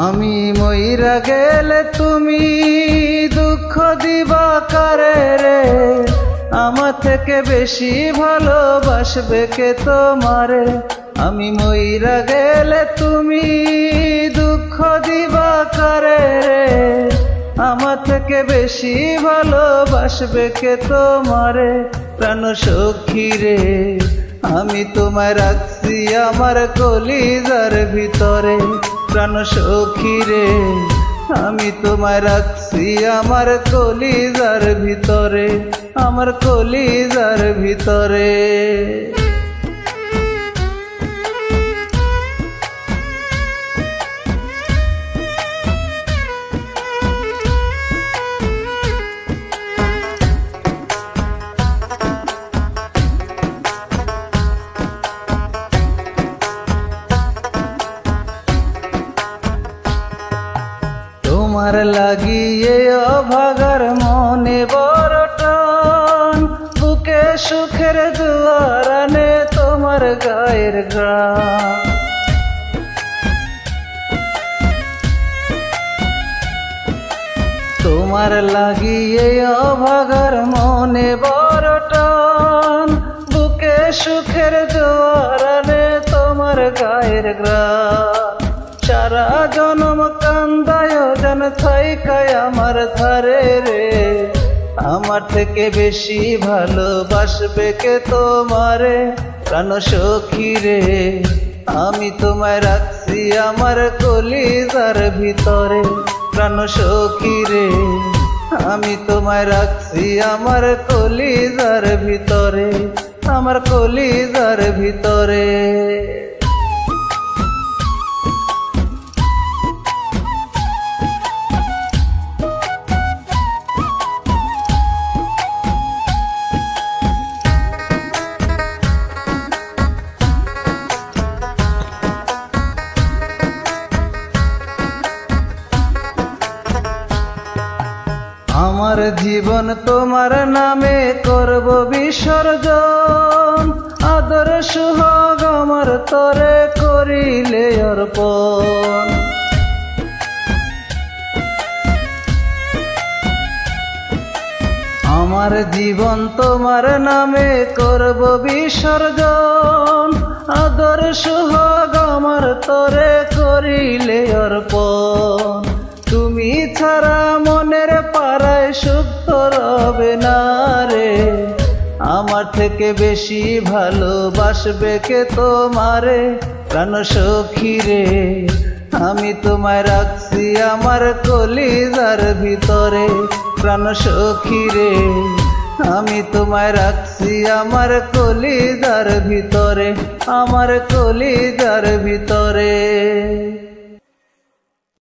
আমি মইরা গেলে তুমি দুঃখ দিবা কারে রে, আমার থেকে বেশি ভালোবাসবে কে তোমারে। আমি মইরা গেলে তুমি দুঃখ দিবা কারে রে, আমার থেকে বেশি ভালোবাসবে কে তোমারে। প্রাণ সখী রে আমি তোমায় রাখছি আমার কলিজার ভিতরে। প্রাণ সখী রে আমি তোমায় রাখছি আমার কলিজার ভিতরে, আমার কলিজার ভিতরে। তোমার লাগিয়ে অভাগার মনে বড় টান, বুকে সুখের দুয়ার আনে তোমার গায়ের ঘ্রাণ। তোমার লাগিয়ে অভাগার মনে বড় টান, বুকে সুখের দুয়ার আনে তোমার গায়ের ঘ্রাণ। সারা জনম কান্দায় যেন থাইকায় আমার ধারে রে, আমার থেকে বেশি ভালোবাসবে কে তোমারে। প্রাণ সখী রে আমি তোমায় রাখছি আমার কলিজার ভিতরে। প্রাণ সখী রে আমি তোমায় রাখছি আমার কলিজার ভিতরে, আমার কলিজার ভিতরে। আমার জীবন তোমার নামে করব বিসর্জন, আদর সুহাগ আমার তরে করিলে অর্পণ। আমার জীবন তোমার নামে করব বিসর্জন, আদর সুহাগ আমার তরে করিলে অর্পণ। তুমি ছাড়া মনের পাড়ায় সুখ তো রবে না রে, আমার থেকে বেশি ভালোবাসবে কে তোমারে। প্রাণ সখী রে আমি তোমায় রাখছি আমার কলিজার ভিতরে। প্রাণ সখী রে আমি তোমায় রাখছি আমার কলিজার ভিতরে, আমার কলিজার ভিতরে।